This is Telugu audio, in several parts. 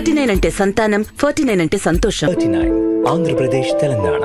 39 అంటే సంతానం, 49 అంటే సంతోషం. 39 ఆంధ్రప్రదేశ్, తెలంగాణ.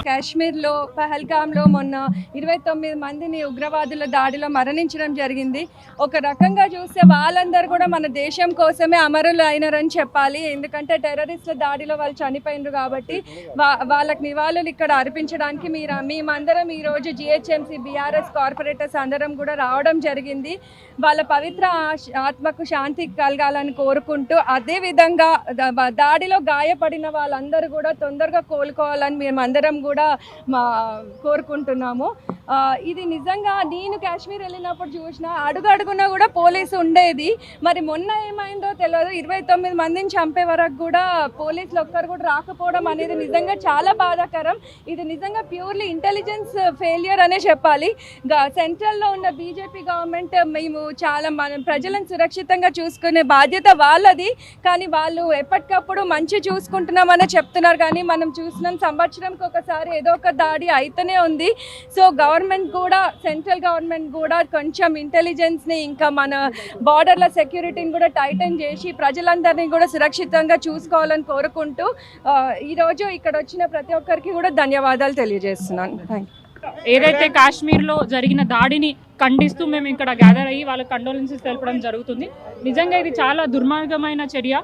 కాశ్మీర్లో పహల్గామ్లో మొన్న 29 మందిని ఉగ్రవాదుల దాడిలో మరణించడం జరిగింది. ఒక రకంగా చూస్తే వాళ్ళందరూ కూడా మన దేశం కోసమే అమరులు అయినారని చెప్పాలి. ఎందుకంటే టెర్రరిస్టుల దాడిలో వాళ్ళు చనిపోయినారు కాబట్టి వాళ్ళకి నివాళులు ఇక్కడ అర్పించడానికి మేమందరం ఈరోజు జిహెచ్ఎంసీ బీఆర్ఎస్ కార్పొరేటర్స్ అందరం కూడా రావడం జరిగింది. వాళ్ళ పవిత్ర ఆత్మకు శాంతి కలగాలని కోరుకుంటూ, అదేవిధంగా దాడిలో గాయపడిన వాళ్ళందరూ కూడా తొందరగా కోలుకోవాలని మేమందరం కూడా కోరుకుంటున్నాము. ఇది నిజంగా నేను కాశ్మీర్ వెళ్ళినప్పుడు చూసిన అడుగడుగునా కూడా పోలీసు ఉండేది. మరి మొన్న ఏమైందో తెలియదు, 29 మందిని చంపే వరకు కూడా పోలీసులు ఒక్కరు కూడా రాకపోవడం అనేది నిజంగా చాలా బాధాకరం. ఇది నిజంగా ప్యూర్లీ ఇంటెలిజెన్స్ ఫెయిల్యూర్ అనే చెప్పాలి. సెంట్రల్లో ఉన్న బీజేపీ గవర్నమెంట్ మేము చాలా ప్రజలను సురక్షితంగా చూసుకునే బాధ్యత వాళ్ళది, కానీ వాళ్ళు ఎప్పటికప్పుడు మంచి చూసుకుంటున్నామనే చెప్తున్నారు. కానీ మనం చూసినాం సంవత్సరంకి ఒకసారి ఏదో ఒక దాడి అయితేనే ఉంది. సో గవర్నమెంట్ కూడా, సెంట్రల్ గవర్నమెంట్ కూడా కొంచెం ఇంటెలిజెన్స్ని, ఇంకా మన బార్డర్ల సెక్యూరిటీని కూడా టైటన్ చేసి ప్రజలందరినీ కూడా సురక్షితంగా చూసుకోవాలని కోరుకుంటూ ఈరోజు ఇక్కడ వచ్చిన ప్రతి ఒక్కరికి కూడా ధన్యవాదాలు తెలియజేస్తున్నాను. Thank you. ఏదైతే కాశ్మీర్లో జరిగిన దాడిని ఖండిస్తూ మేము ఇక్కడ గ్యాదర్ అయ్యి వాళ్ళ కండోలెన్సెస్ తెలపడం జరుగుతుంది. నిజంగా ఇది చాలా దుర్మార్గమైన చర్య.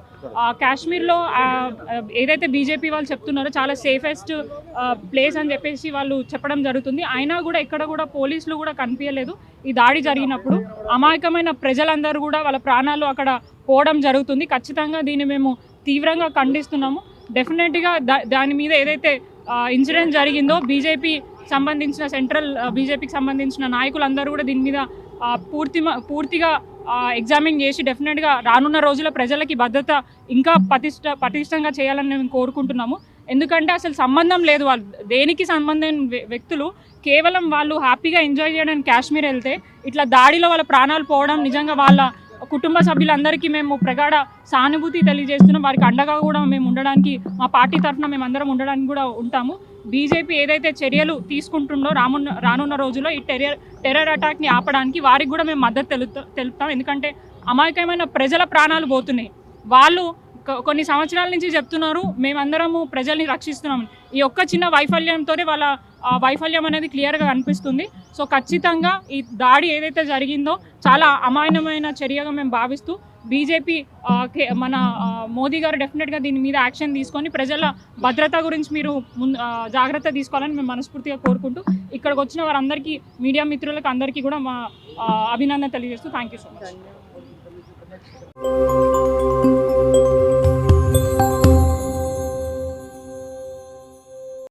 కాశ్మీర్లో ఏదైతే బీజేపీ వాళ్ళు చెప్తున్నారో చాలా సేఫెస్ట్ ప్లేస్ అని చెప్పేసి వాళ్ళు చెప్పడం జరుగుతుంది. అయినా కూడా ఎక్కడ కూడా పోలీసులు కూడా కనిపించలేదు. ఈ దాడి జరిగినప్పుడు అమాయకమైన ప్రజలందరూ కూడా వాళ్ళ ప్రాణాలు అక్కడ పోవడం జరుగుతుంది. ఖచ్చితంగా దీన్ని మేము తీవ్రంగా ఖండిస్తున్నాము. డెఫినెట్గా దాని మీద ఏదైతే ఇన్సిడెంట్ జరిగిందో బీజేపీ సంబంధించిన సెంట్రల్ బీజేపీకి సంబంధించిన నాయకులందరూ కూడా దీని మీద పూర్తిగా ఎగ్జామిన్ చేసి డెఫినెట్గా రానున్న రోజుల ప్రజలకి భద్రత ఇంకా పటిష్టంగా చేయాలని మేము కోరుకుంటున్నాము. ఎందుకంటే అసలు సంబంధం లేదు, వాళ్ళు దేనికి సంబంధం వ్యక్తులు కేవలం వాళ్ళు హ్యాపీగా ఎంజాయ్ చేయడానికి కాశ్మీర్ వెళ్తే ఇట్లా దాడిలో వాళ్ళ ప్రాణాలు పోవడం నిజంగా వాళ్ళ కుటుంబ సభ్యులందరికీ మేము ప్రగాఢ సానుభూతి తెలియజేస్తున్నాం. వారికి అండగా కూడా మేము ఉండడానికి, మా పార్టీ తరఫున మేము అందరం ఉండడానికి కూడా ఉంటాము. బీజేపీ ఏదైతే చర్యలు తీసుకుంటుందో రానున్న రోజుల్లో ఈ టెర్రర్ అటాక్ని ఆపడానికి వారికి కూడా మేము మద్దతు తెలుపుతాం. ఎందుకంటే అమాయకమైన ప్రజల ప్రాణాలు పోతున్నాయి. వాళ్ళు కొన్ని సంవత్సరాల నుంచి చెప్తున్నారు మేమందరము ప్రజల్ని రక్షిస్తున్నాం. ఈ ఒక్క చిన్న వైఫల్యంతోనే వాళ్ళ వైఫల్యం అనేది క్లియర్గా కనిపిస్తుంది. సో ఖచ్చితంగా ఈ దాడి ఏదైతే జరిగిందో చాలా అమాయనమైన చర్యగా మేము భావిస్తూ బీజేపీ మన మోదీ గారు డెఫినెట్గా దీని మీద యాక్షన్ తీసుకొని ప్రజల భద్రత గురించి మీరు జాగ్రత్త తీసుకోవాలని మేము మనస్ఫూర్తిగా కోరుకుంటూ ఇక్కడికి వచ్చిన వారందరికీ మీడియా మిత్రులకు అందరికీ కూడా మా అభినందన తెలియజేస్తూ థ్యాంక్ యూ సో మచ్.